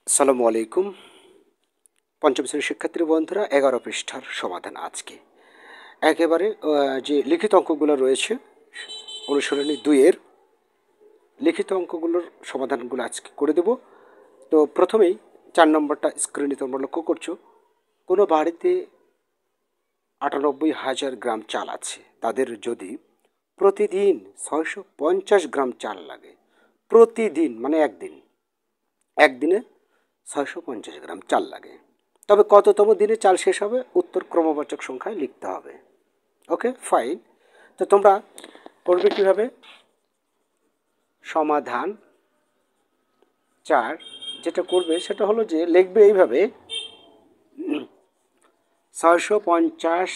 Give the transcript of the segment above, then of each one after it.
আসসালামু আলাইকুম। পঞ্চম শ্রেণীর শিক্ষার্থী বন্ধুরা, 11 পৃষ্ঠার সমাধান আজকে একেবারে যে লিখিত অঙ্কগুলো রয়েছে অনুশীলনী 2 এর লিখিত অঙ্কগুলোর সমাধানগুলো আজকে করে দেব। তো প্রথমেই 4 নম্বরটা স্ক্রিনে তোমরা লক্ষ্য করছো, কোনো বাড়িতে 98,000 গ্রাম চাল আছে, তাদের যদি প্রতিদিন 650 গ্রাম চাল লাগে, প্রতিদিন মানে একদিনে 650 গ্রাম চাল লাগে, তবে কততম দিনে চাল শেষ হবে? উত্তর ক্রমবাচক সংখ্যায় লিখতে হবে। Okay fine. তো তোমরা করবে কিভাবে? সমাধান 4 যেটা করবে সেটা হলো যে লিখবে এইভাবে, 650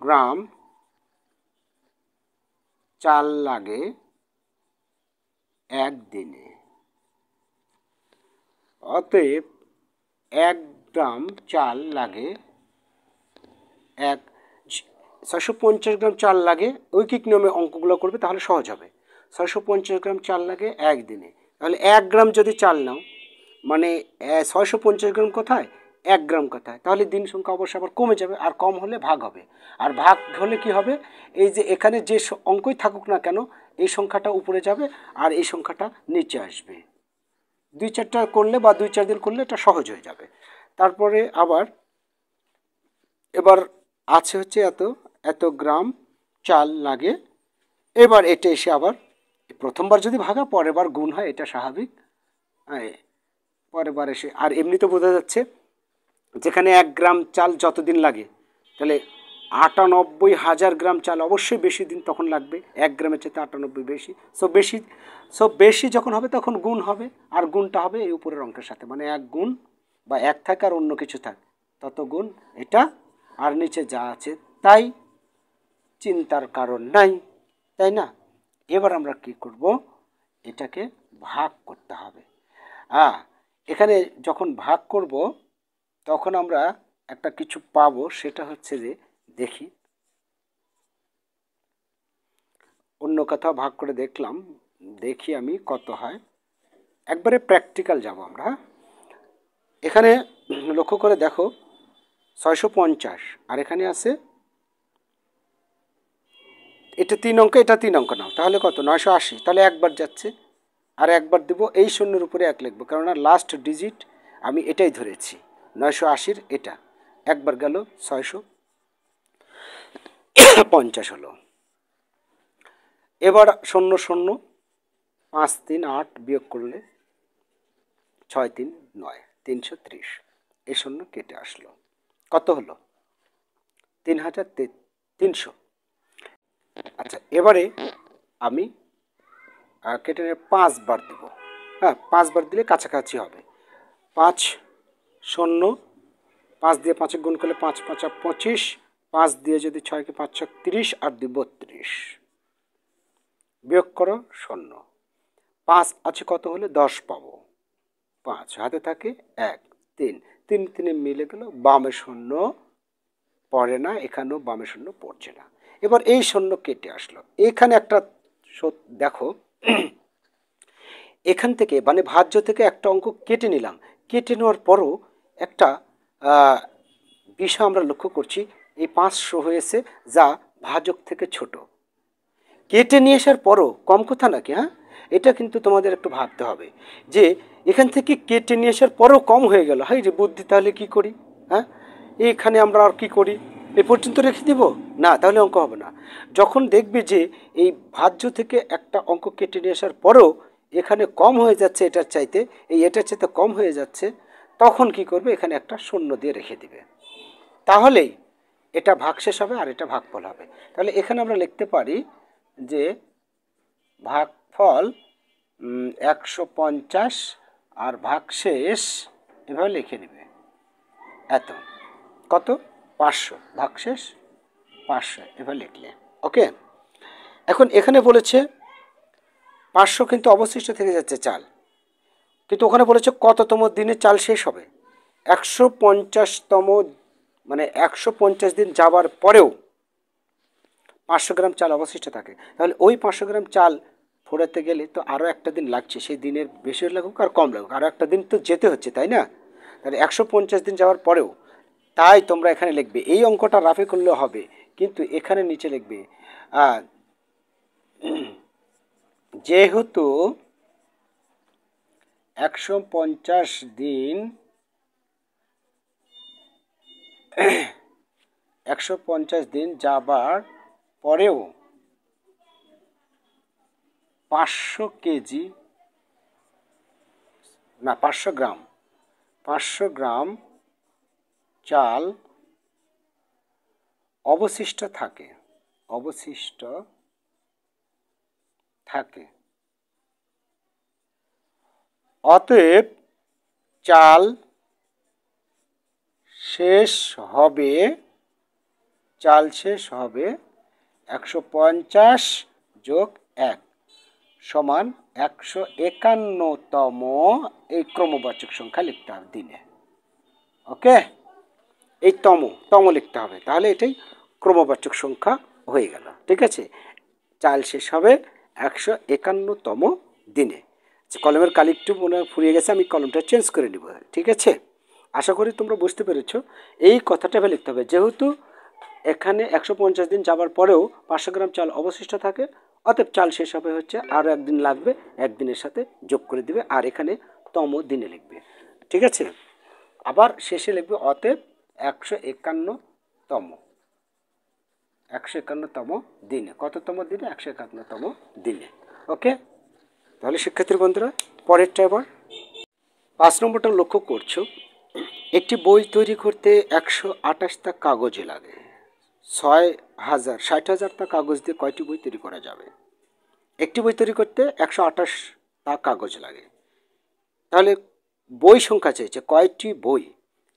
গ্রাম চাল লাগে একদিনে, অতএব 1 গ্রাম চাল লাগে 650 গ্রাম চাল লাগে। ঐকিক নিয়মে অঙ্কগুলো করবে তাহলে সহজ হবে। 650 গ্রাম চাল লাগে একদিনে, তাহলে 1 গ্রাম যদি চাল নাও মানে 650 গ্রাম কোথায়, 1 গ্রাম কোথায়, তাহলে দিন সংখ্যা অবশ্যই আবার কমে যাবে, আর কম হলে ভাগ হবে। আর ভাগ হলে কি হবে? এই যে এখানে যে অঙ্কই থাকুক না কেন, এই সংখ্যাটা উপরে যাবে আর এই সংখ্যাটা নিচে আসবে। 2-4টা করলে বা 2-4 দিন করলে এটা সহজ হয়ে যাবে। তারপরে আবার এবার আছে হচ্ছে এত গ্রাম চাল লাগে। এবার এটা এসে আবার প্রথমবার যদি ভাগা পরের বার গুণ হয়, এটা স্বাভাবিক। পরের বার এসে আর এমনিতে বোঝা যাচ্ছে যেখানে 1 গ্রাম চাল যতদিন লাগে, তাহলে 98,000 গ্রাম চাল অবশ্যই বেশি দিন তখন লাগবে, 1 গ্রামের চেয়ে 98 বেশি। বেশি যখন হবে তখন গুণ হবে, আর গুণটা হবে এই উপরের অঙ্কের সাথে, মানে 1 গুণ বা 1 থাক আর অন্য কিছু থাক তত গুণ এটা, আর নিচে যা আছে তাই, চিন্তার কারণ নাই, তাই না? এবার আমরা কি করব? এটাকে ভাগ করতে হবে। এখানে যখন ভাগ করব তখন আমরা একটা কিছু পাবো, সেটা হচ্ছে যে দেখি অন্য কথা ভাগ করে দেখি আমি কত হয়। একবারে প্র্যাকটিক্যাল যাব আমরা। এখানে লক্ষ্য করে দেখো 650, আর এখানে আছে এটা 3 অঙ্ক, এটা 3 অঙ্ক নাও, তাহলে কত? 980। তাহলে একবার যাচ্ছে, আর একবার দেবো, এই শূন্যের উপরে 1 লিখবো, কেননা লাস্ট ডিজিট আমি এটাই ধরেছি 980-র এটা। একবার গেল 650 হলো। এবার 0 0 5 3 8 বিয়োগ করলে 6 3 9 330, এই শূন্য কেটে আসলো, কত হলো? 3300। আচ্ছা, এবারে আমি কেটে 5 বার দেব। 5 বার দিলে কাছাকাছি হবে। 5 0 5 দিয়ে 5 গুণ করলে 5 5 25, 5 দিয়ে যদি 6কে 5 6 30 আর 2 32, বিয়োগ করো 0। 5 আছে কত হলে 10 পাবো, 5 হাতে থাকে 1 3 3 3 মিলে গেল, বামে শূন্য পড়ে না, এখানেও বামে শূন্য পড়ছে না। এবার এই শূন্য কেটে আসলো, এখানে একটা দেখো এখান থেকে মানে ভাজ্য থেকে একটা অঙ্ক কেটে নিলাম, কেটে নেওয়ার পরও একটা বিষয় আমরা লক্ষ্য করছি, এই 500 হয়েছে যা ভাজক থেকে ছোট। কেটে নিয়ে আসার পরও কম কথা নাকি? এটা কিন্তু তোমাদের একটু ভাবতে হবে যে এখান থেকে কেটে নিয়ে আসার পরও কম হয়ে গেল, হাই রে বুদ্ধি, তাহলে কি করি? এখানে আমরা আর কি করি? এ পর্যন্ত রেখে দেব না, তাহলে অঙ্ক হবে না। যখন দেখবে যে এই ভাজ্য থেকে একটা অঙ্ক কেটে নিয়ে আসার পরও এখানে কম হয়ে যাচ্ছে, এটার চাইতে কম হয়ে যাচ্ছে, তখন কি করবে? এখানে একটা শূন্য দিয়ে রেখে দিবে, তাহলেই এটা ভাগশেষ হবে আর এটা ভাগফল হবে। তাহলে এখানে আমরা লিখতে পারি যে ভাগফল 150 আর ভাগশেষ এভাবে লিখে নেবে, এত কত? 500, ভাগশেষ 500 এভাবে লিখলে ওকে। এখন এখানে বলেছে 500 কিন্তু অবশিষ্ট থেকে যাচ্ছে চাল, কিন্তু ওখানে বলেছে কততম দিনে চাল শেষ হবে? 150তম, মানে 150 দিন যাবার পরেও 500 গ্রাম চাল অবশিষ্ট থাকে, তাহলে ওই 500 গ্রাম চাল ফোরাতে গেলে তো আরও একটা দিন লাগছে, সেই দিনের বেশি লাগুক আর কম লাগুক, আরও একটা দিন তো যেতে হচ্ছে, তাই না? তাহলে 150 দিন যাওয়ার পরেও, তাই তোমরা এখানে লিখবে এই অঙ্কটা রাফে করলেও হবে, কিন্তু এখানে নিচে লিখবে যেহেতু 150 দিন 150 দিন যাবার পরেও 500 কেজি না 500 গ্রাম চাল অবশিষ্ট থাকে অতএব চাল শেষ হবে 150 যোগ 1 সমান 151তম এই ক্রমবাচক সংখ্যা লিখতে হবে দিনে। ওকে, এই তম লিখতে হবে, তাহলে এটাই ক্রমবাচক সংখ্যা হয়ে গেল। ঠিক আছে, চাল শেষ হবে 151তম দিনে। কলমের কালি একটু মনে ফুরিয়ে গেছে, আমি কলমটা চেঞ্জ করে নিব। ঠিক আছে, আশা করি তোমরা বুঝতে পেরেছ। এই কথাটা লিখতে হবে, যেহেতু এখানে 150 দিন যাবার পরেও 500 গ্রাম চাল অবশিষ্ট থাকে, অতএব চাল শেষ হবে হচ্ছে আরও একদিন লাগবে, একদিনের সাথে যোগ করে দিবে, আর এখানে তম দিনে লিখবে। ঠিক আছে, আবার শেষে লিখবে অতএব 151তম দিনে। কততম দিনে? 151তম দিনে। ওকে, তাহলে শিক্ষার্থী বন্ধুরা, পরেরটা এবার 5 নম্বরটা লক্ষ্য করছো। একটি বই তৈরি করতে 128টা কাগজে লাগে। 60,000টা কাগজ দিয়ে কয়টি বই তৈরি করা যাবে? একটি বই তৈরি করতে 128টা কাগজ লাগে, তাহলে বই সংখ্যা চেয়েছে, কয়টি বই?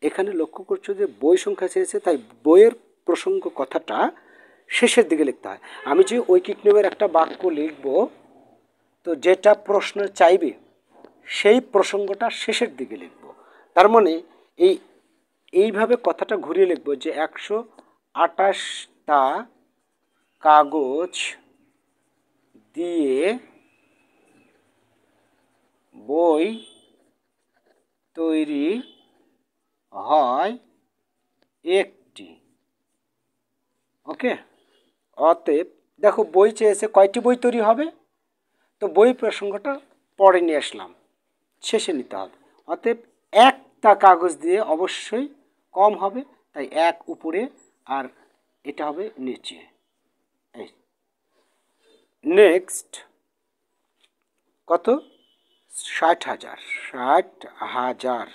এখানে লক্ষ্য করছো যে বই সংখ্যা চেয়েছে, তাই বইয়ের প্রসঙ্গ কথাটা শেষের দিকে লিখতে হয়। আমি যে ঐকিক নিয়মের একটা বাক্য লিখব, তো যেটা প্রশ্ন চাইবে সেই প্রসঙ্গটা শেষের দিকে লিখব। তার মানে এইভাবে কথাটা ঘুরিয়ে লিখব যে 128টা কাগজ দিয়ে বই তৈরি হয় একটি। ওকে, অতএব দেখো বই চেয়েছে, কয়টি বই তৈরি হবে? তো বই প্রসঙ্গটা পরে নিয়ে আসলাম, শেষে নিতে হবে। অতএব একটা কাগজ দিয়ে অবশ্যই কম হবে, তাই 1 উপরে আর এটা হবে নিচে। নেক্সট কত? 60,000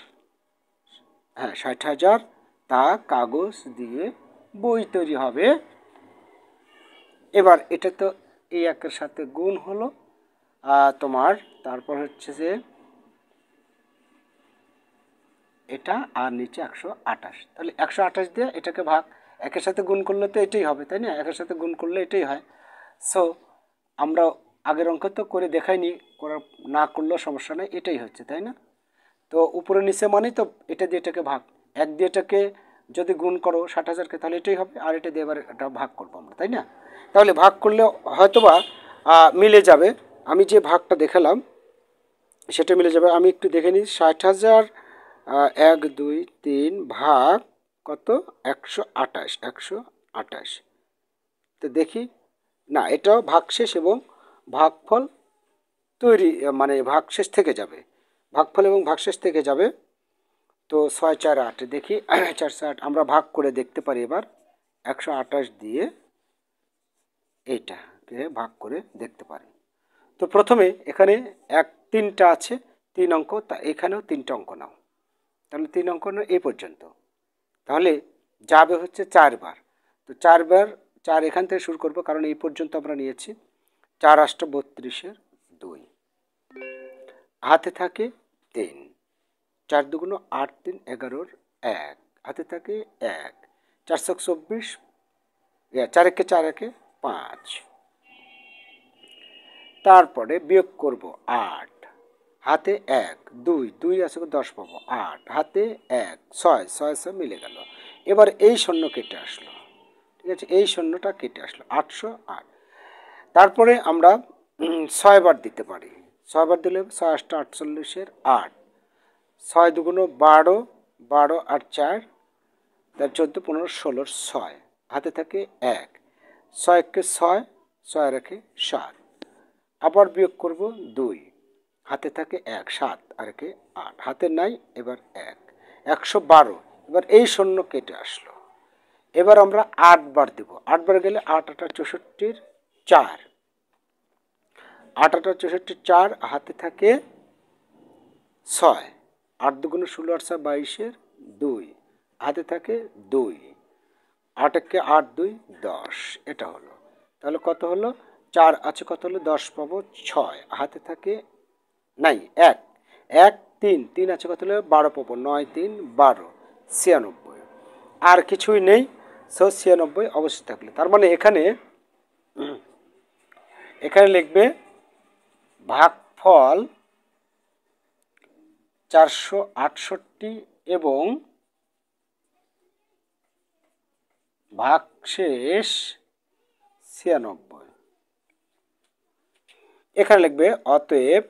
হ্যাঁ 60,000 তা কাগজ দিয়ে বই তৈরি হবে। এবার এটা তো এই একের সাথে গুণ হলো তোমার, তারপর হচ্ছে যে এটা আর নিচে 128, তাহলে 128 দিয়ে এটাকে ভাগ, একের সাথে গুণ করলে তো এটাই হবে, তাই না? একের সাথে গুণ করলে এটাই হয়। সো আমরা আগের অঙ্ক তো করে দেখাইনি, না করলেও সমস্যা নেই, এটাই হচ্ছে, তাই না? তো উপরে নিচে মানেই তো এটা দিয়ে এটাকে ভাগ, 1 দিয়ে এটাকে যদি গুণ করো 60,000কে, তাহলে এটাই হবে, আর এটা দিয়ে এবার এটা ভাগ করবো আমরা, তাই না? তাহলে ভাগ করলে হয়তোবা মিলে যাবে। আমি যে ভাগটা দেখালাম সেটা মিলে যাবে। আমি একটু দেখে নিই, 60,000 1 2 3 ভাগ কত? 128। তো দেখি, না এটাও ভাগশেষ এবং ভাগফল তৈরি, মানে ভাগশেষ থেকে যাবে, ভাগফল এবং ভাগশেষ থেকে যাবে। তো 6 4 8, দেখি 4 8 আমরা ভাগ করে দেখতে পারি এবার। 128 দিয়ে এইটাকে ভাগ করে দেখতে পারি। তো প্রথমে এখানে 3টা আছে, 3 অঙ্ক, তা এখানেও 3টা অঙ্ক নাও, তাহলে 3 অঙ্ক এই পর্যন্ত, তাহলে যাবে হচ্ছে 4 বার। তো 4 বার 4 এখান থেকে শুরু করব, কারণ এই পর্যন্ত আমরা নিয়েছি। 4 8 32 2, হাতে থাকে 3, 4 2 8 3 11 1, হাতে থাকে 1, 4 24, 4 1 4 1 5, তারপরে বিয়োগ করব 8, হাতে 1 2 2 আছে 10 পাবো, 8 হাতে 1 6 6 6 মিলে গেল। এবার এই শূন্য কেটে আসলো, ঠিক আছে, এই শূন্যটা কেটে আসলো 808। তারপরে আমরা 6 বার দিতে পারি। 6 বার দিলে 6 × 8 = 48 8, 6 × 2 = 12, 12 আর 4 তার 14 15 16 6, হাতে থাকে 1, 6 × 6, 6 রেখে 7, আবার বিয়োগ করব 2, হাতে থাকে 1 7 আর একে 8, হাতে নাই, এবার 1 112। এবার এই শূন্য কেটে আসলো। এবার আমরা 8 বার দেব। 8 বার গেলে 8 8 64 4, 8 8 64 4, হাতে থাকে 6, 8 2 16 8 22 2, হাতে থাকে 2, 8 1 8 2 10, এটা হলো। তাহলে কত হলো? 4 আছে কত হলো? 10 পাবো 6, হাতে থাকে নাই 1 1 3 3 আছে কত হলো? 12 পাবো 9 3 12 96, আর কিছুই নেই। 96 অবশ্যই থাকলে, তার মানে এখানে লিখবে ভাগফল 468 এবং ভাগশেষ 96। এখানে লিখবে অতএব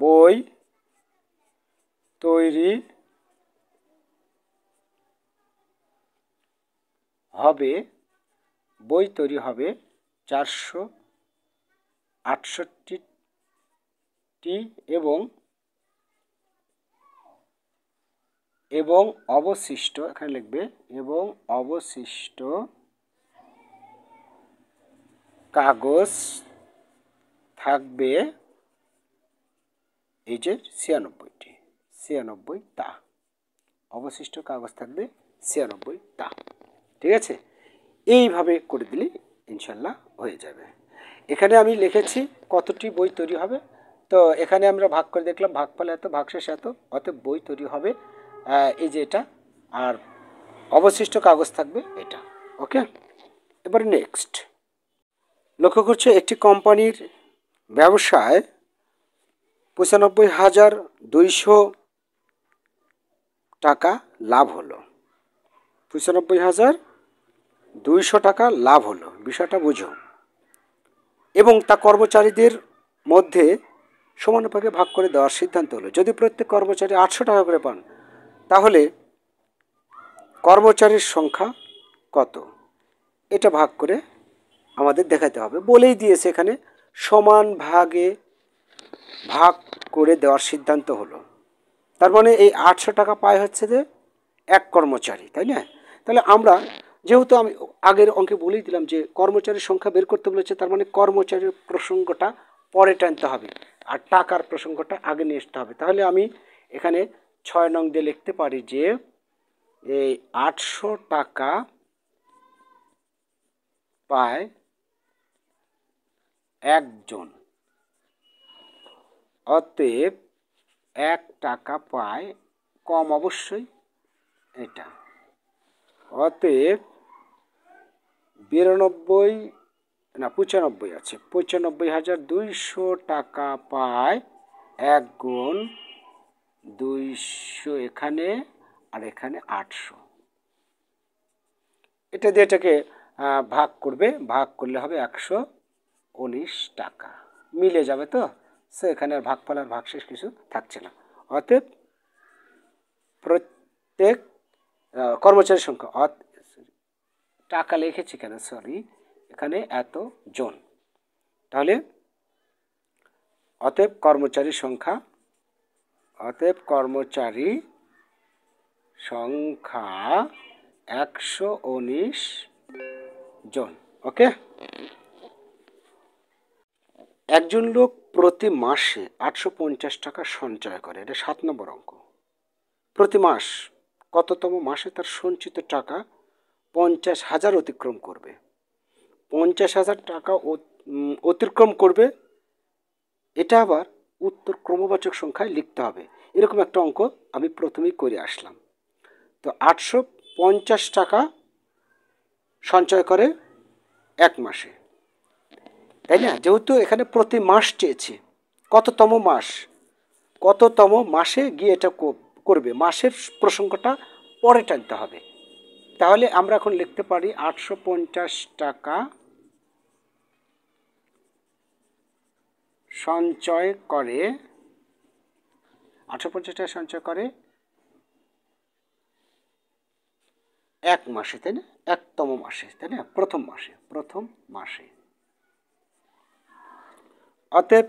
বই তৈরি হবে 468টি এবং অবশিষ্ট, এখানে লিখবে এবং অবশিষ্ট কাগজ থাকবে এই যে 96টি, 96 টা অবশিষ্ট কাগজ থাকবে 96 টা। ঠিক আছে, এইভাবে করে দিলে ইনশাল্লাহ হয়ে যাবে। এখানে আমি লিখেছি কতটি বই তৈরি হবে। তো এখানে আমরা ভাগ করে দেখলাম ভাগফল এত, ভাগশেষ এত, অতএব বই তৈরি হবে এই যে এটা, আর অবশিষ্ট কাগজ থাকবে এটা। ওকে, এবারে নেক্সট লক্ষ্য করছে একটি কোম্পানির ব্যবসায় 95,200 টাকা লাভ হলো। 95,200 টাকা লাভ হলো, বিষয়টা বুঝো। এবং তা কর্মচারীদের মধ্যে সমানুপাতে ভাগ করে দেওয়ার সিদ্ধান্ত হলো। যদি প্রত্যেক কর্মচারী 800 টাকা করে পান, তাহলে কর্মচারীর সংখ্যা কত? এটা ভাগ করে আমাদের দেখাতে হবে। বলেই দিয়েছে এখানে সমান ভাগে ভাগ করে দেওয়ার সিদ্ধান্ত হলো। তার মানে এই 800 টাকা পায় হচ্ছে যে এক কর্মচারী, তাই না? তাহলে আমরা যেহেতু আমি আগের অঙ্কে বলেই দিলাম যে কর্মচারীর সংখ্যা বের করতে বলেছে, তার মানে কর্মচারীর প্রসঙ্গটা পরে টানতে হবে আর টাকার প্রসঙ্গটা আগে নিয়ে আসতে হবে। তাহলে আমি এখানে 6 নং দিয়ে লিখতে পারি যে এই 800 টাকা পায় একজন, অতএব 1 টাকা পায় কম, অবশ্যই এটা, অতএব 95 আছে, 95,200 টাকা পায় 1 গুণ 200 এখানে, আর এখানে 800। এটা দিয়ে এটাকে ভাগ করবে, ভাগ করলে হবে 119 টাকা, মিলে যাবে। তো সো এখানে আর ভাগফল আর ভাগশেষ কিছু থাকছে না। অতএব প্রত্যেক কর্মচারীর সংখ্যা, টাকা লিখেছি কেন, সরি, এখানে এত জন। তাহলে অতএব কর্মচারীর সংখ্যা, অতএব কর্মচারী সংখ্যা 119 জন। ওকে, একজন লোক প্রতি মাসে 850 টাকা সঞ্চয় করে, এটা 7 নম্বর অঙ্ক। প্রতি মাস কততম মাসে তার সঞ্চিত টাকা 50,000 অতিক্রম করবে? 50,000 টাকা অতিক্রম করবে, এটা আবার উত্তর ক্রমবাচক সংখ্যায় লিখতে হবে। এরকম একটা অঙ্ক আমি প্রথমেই করে আসলাম। তো 850 টাকা সঞ্চয় করে এক মাসে, তাই না? যেহেতু এখানে প্রতি মাস চেয়েছে, কততম মাস, কততম মাসে গিয়ে এটা করবে, মাসের প্রসঙ্গটা পরে টানতে হবে। তাহলে আমরা এখন লিখতে পারি 850 টাকা সঞ্চয় করে, 850 টাকা সঞ্চয় করে 1 মাসে, তাই না? 1তম মাসে, তাই না? প্রথম মাসে। অতএব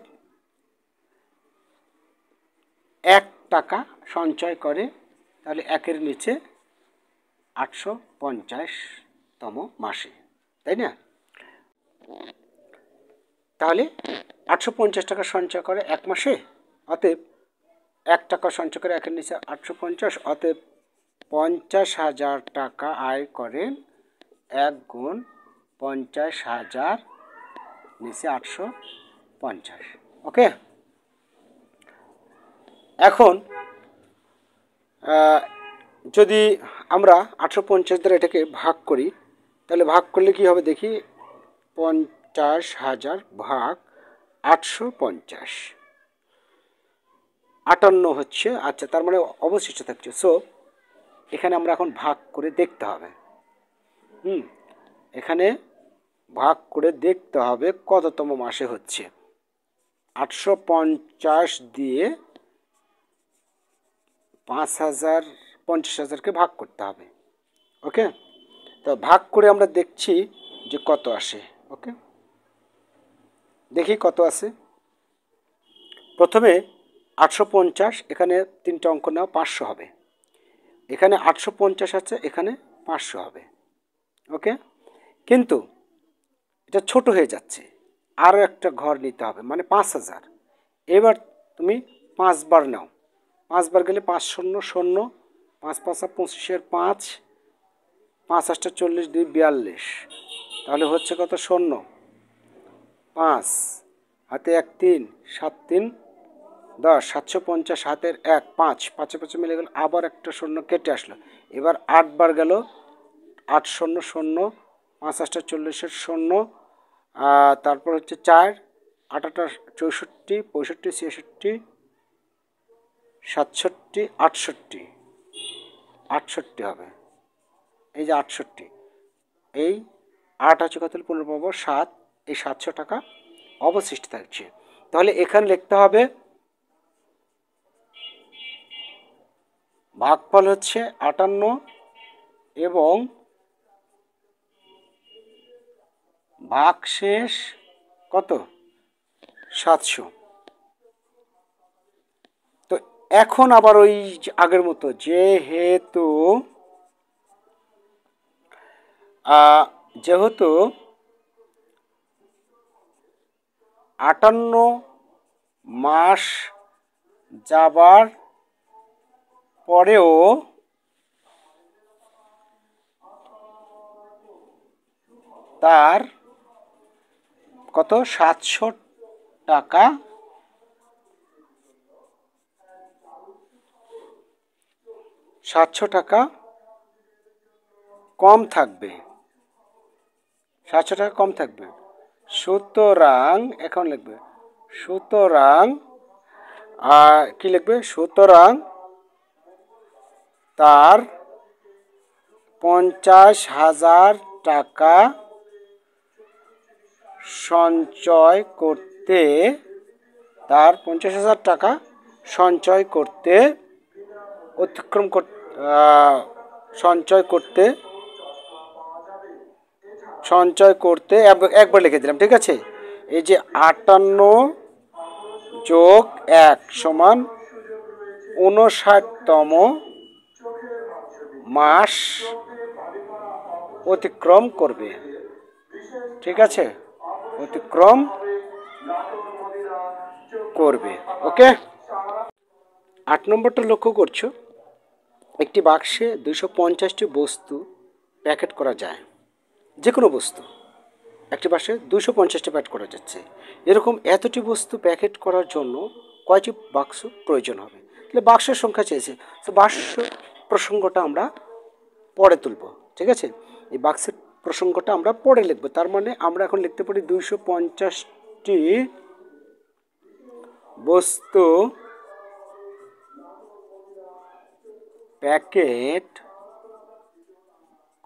1 টাকা সঞ্চয় করে, তাহলে 1-এর নিচে 850তম মাসে, তাই না? তাহলে 850 টাকা সঞ্চয় করে 1 মাসে, অতএব 1 টাকা সঞ্চয় করে 1-এর নিচে 850, অতএব 50,000 টাকা আয় করেন। 1 গুণ 50,000 নিচে 850। ওকে, এখন যদি আমরা 850 দ্বারা এটাকে ভাগ করি, তাহলে ভাগ করলে কি হবে দেখি। 50,000 ভাগ 850, 58 হচ্ছে। আচ্ছা, তার মানে অবশিষ্ট থাকছে। সো এখানে আমরা এখন ভাগ করে দেখতে হবে। এখানে ভাগ করে দেখতে হবে কততম মাসে হচ্ছে। 850 দিয়ে 50,000কে ভাগ করতে হবে। ওকে, তো ভাগ করে আমরা দেখছি যে কত আসে। ওকে, দেখি কত আসে। প্রথমে 850, এখানে 3টে অঙ্ক নাও, 500 হবে। এখানে 850 আছে, এখানে 500 হবে। ওকে, কিন্তু এটা ছোট হয়ে যাচ্ছে, আরও একটা ঘর নিতে হবে, মানে 5,000। এবার তুমি 5 বার নাও, 5 বার গেলে 5 শূন্য শূন্য, 5 5 25, 5 5 8 40, 2 42, তাহলে হচ্ছে কত? শূন্য 5 হাতে 1 3, 7 3 10, 750, হাতের 1 5, 5 5 মিলে গেল, আবার একটা শূন্য কেটে আসলো। এবার 8 বার গেল, 8 শূন্য শূন্য, 5 8 40, শূন্য, তারপর হচ্ছে 4 8 8 64, 65 66 67 68, 68 হবে। এই যে 68, এই 8 আছে কত? 15 পাবো 7, এই 700 টাকা অবশিষ্ট থাকছে। তাহলে এখানে লিখতে হবে ভাগফল হচ্ছে 58 এবং ভাগশেষ কত? 700। তো এখন আবার ওই আগের মতো, যেহেতু 58 মাস যাবার পরেও তার কত? 700 টাকা কম থাকবে, 700 টাকা কম থাকবে। সুতরাং এখন লিখবে, সুতরাং কি লিখবে? সুতরাং তার 50,000 টাকা সঞ্চয় করতে, তার 50,000 টাকা সঞ্চয় করতে সঞ্চয় করতে একবার লিখে দিলাম, ঠিক আছে? এই যে 58 যোগ 1 সমান 59তম মাস অতিক্রম করবে, ঠিক আছে? অতিক্রম করবে। ওকে, 8 নম্বরটা লক্ষ্য করছো, একটি বাক্সে 250টি বস্তু প্যাকেট করা যায়। যে কোনো বস্তু একটি বাক্সে 250টি প্যাকেট করা যাচ্ছে। এরকম এতটি বস্তু প্যাকেট করার জন্য কয়টি বাক্স প্রয়োজন হবে? তাহলে বাক্সের সংখ্যা চেয়েছে, তো বাক্স প্রসঙ্গটা আমরা পরে তুলব, ঠিক আছে? এই বাক্সের প্রসঙ্গটা আমরা পরে লিখব। তার মানে আমরা এখন লিখতে পারি 250টি বস্তু প্যাকেট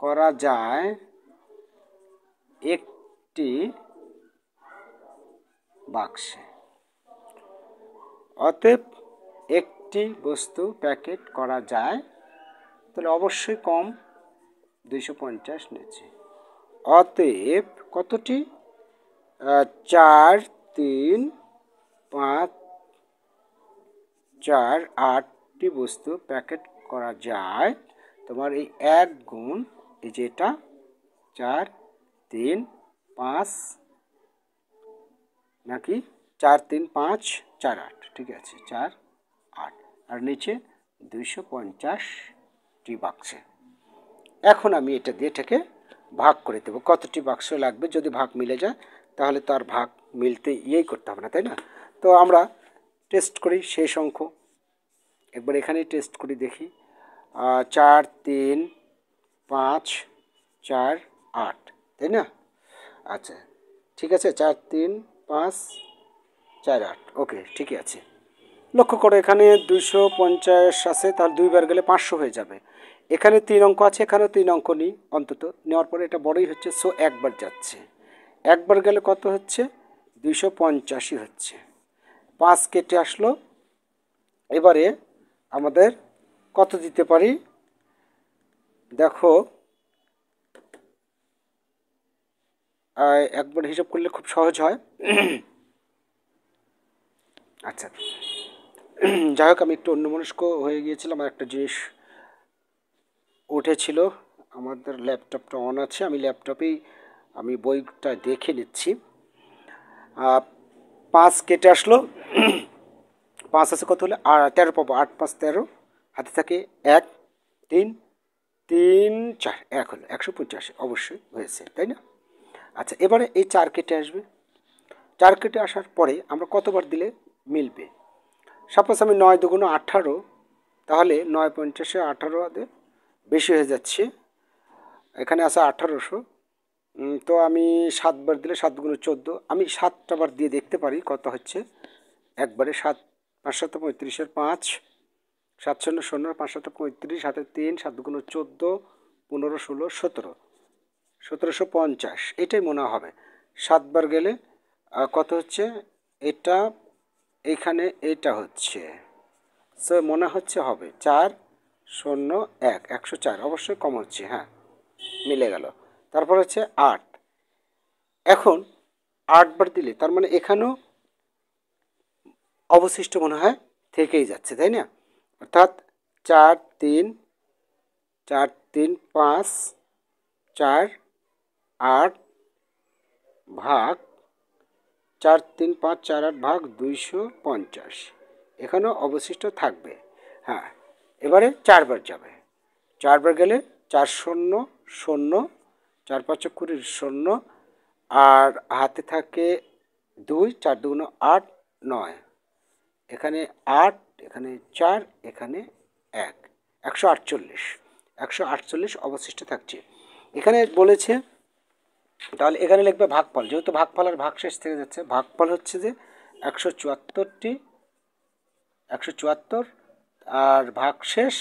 করা যায় একটি বাক্সে। অতএব একটি বস্তু প্যাকেট করা যায়, তাহলে অবশ্যই কম 250 নিচে। অতএব কতটি? 4, 3, 5, 4, 8টি বস্তু প্যাকেট করা যায়। তোমার এই 1 গুণ এই যে এটা 4, 3, 5 নাকি 4, 3, 5, 4, 8, ঠিক আছে 4, 8 আর নিচে 250টি বাক্সে। এখন আমি এটা দিয়ে এটাকে ভাগ করে দেবো, কতটি বাক্স লাগবে। যদি ভাগ মিলে যায় তাহলে তো আর ভাগ মিলতে করতে হবে না, তাই না? তো আমরা টেস্ট করি শেষ অঙ্ক, একবার এখানেই টেস্ট করি দেখি। 4, 3, 5, 4, 8, তাই না? আচ্ছা ঠিক আছে, 4, 3, 5, 4, 8, ওকে ঠিকই আছে। লক্ষ্য করো এখানে 250 আছে, তার 2 বার গেলে 500 হয়ে যাবে। এখানে 3 অঙ্ক আছে, এখানেও 3 অঙ্ক নিই অন্তত, নেওয়ার পরে এটা বড়ই হচ্ছে, সো একবার যাচ্ছে। একবার গেলে কত হচ্ছে? 250ই হচ্ছে। 5 কেটে আসলো। এবারে আমাদের কত দিতে পারি দেখো, একবার হিসাব করলে খুব সহজ হয়। আচ্ছা যাই হোক, আমি একটু অন্যমনস্ক হয়ে গিয়েছিলাম, আর একটা জিনিস উঠেছিল। আমাদের ল্যাপটপটা অন আছে, আমি ল্যাপটপেই আমি বইটা দেখে নিচ্ছি। 5 কেটে আসলো। 5 আছে কত হলে 13 পাবো, 8, 5, 13, হাতে থাকে 1, 3, 3, 4, 1 হলো 150 অবশ্যই হয়েছে, তাই না? আচ্ছা এবারে এই 4 কেটে আসবে। 4 কেটে আসার পরে আমরা কতবার দিলে মিলবে? সাপোজ আমি 9 দুগুণ 18, তাহলে 9 50 18 বেশি হয়ে যাচ্ছে, এখানে আছে 1800। তো আমি 7 বার দিলে 7 গুণ 14, আমি 7টা বার দিয়ে দেখতে পারি কত হচ্ছে। একবারে 7, 5 7 35, 5, 7 0 0, 5 7 35, 7 3, 7 গুণ 14, 15 16 17, 1750, এটাই মনে হবে। 7 বার গেলে কত হচ্ছে? এটা এখানে এটা হচ্ছে, সো মনে হচ্ছে হবে 4 0 1, 104, অবশ্যই কম হচ্ছে, হ্যাঁ মিলে গেল। তারপর হচ্ছে 8, এখন 8 বার দিলে তার মানে এখানেও অবশিষ্ট মনে হয় থেকেই যাচ্ছে, তাই না? অর্থাৎ 4 3, 4 3, 5, 4 8 ভাগ 4 3, 5, 4 8 ভাগ 250, এখানেও অবশিষ্ট থাকবে। হ্যাঁ এবারে 4 বার যাবে, 4 বার গেলে 4 0 0, 4 5 20 0, আর হাতে থাকে 2, 4 2 8 9, এখানে 8, এখানে 4, এখানে 1, 148, 148 অবশিষ্ট থাকছে। এখানে বলেছে, তাহলে এখানে লিখবে ভাগফল, যেহেতু ভাগফল আর ভাগশেষ থেকে যাচ্ছে, ভাগফল হচ্ছে যে 174টি, 174, আর ভাগশেষ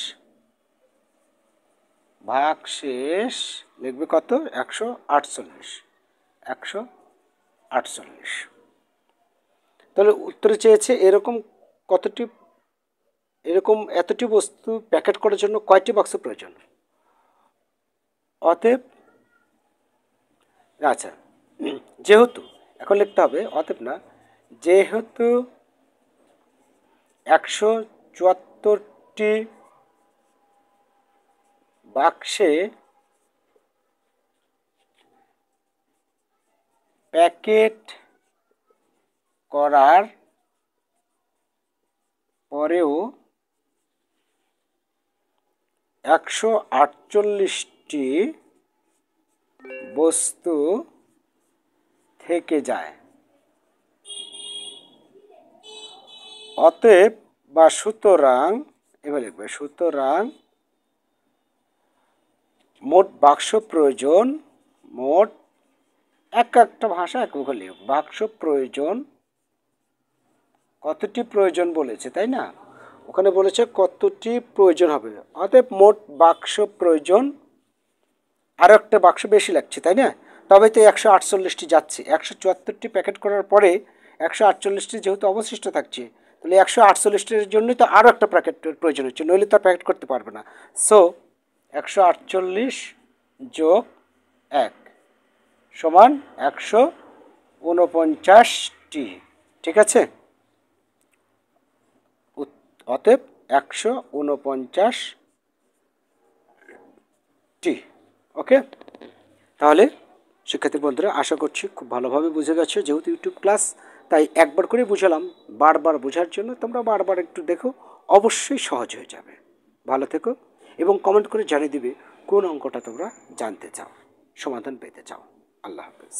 লিখবে কত? 148, 148। তাহলে উত্তরে চেয়েছে এরকম কতটি, এরকম এতটি বস্তু প্যাকেট করার জন্য কয়টি বাক্স প্রয়োজন। অতএব আচ্ছা যেহেতু, এখন লিখতে হবে অতএব না, যেহেতু 174টি বাক্সে প্যাকেট করার পরেও 148টি বস্তু থেকে যায়, অতএব বা সুতরাং, এবার লিখবে সুতরাং মোট বাক্স প্রয়োজন, মোট একটা ভাষা এক মুখে লিখ, বাক্স প্রয়োজন কতটি প্রয়োজন বলেছে, তাই না? ওখানে বলেছে কতটি প্রয়োজন হবে, অতএব মোট বাক্স প্রয়োজন আরও একটা বাক্স বেশি লাগছে, তাই না? তবে তো 148টি যাচ্ছে, 174টি প্যাকেট করার পরে 148টি যেহেতু অবশিষ্ট থাকছে, তাহলে 148টির জন্যই তো আরও একটা প্যাকেটের প্রয়োজন হচ্ছে, নইলে তো আর প্যাকেট করতে পারবে না। সো 148 যোগ 1 সমান 149টি, ঠিক আছে? অতএব 149টি। ওকে, তাহলে শিক্ষার্থী বন্ধুরা আশা করছি খুব ভালোভাবে বুঝে গেছো। যেহেতু ইউটিউব ক্লাস, তাই একবার করে বুঝালাম, বারবার বোঝার জন্য তোমরা বারবার একটু দেখো, অবশ্যই সহজ হয়ে যাবে। ভালো থেকো এবং কমেন্ট করে জানিয়ে দিবে কোন অঙ্কটা তোমরা জানতে চাও, সমাধান পেতে চাও। আল্লাহ হাফেজ।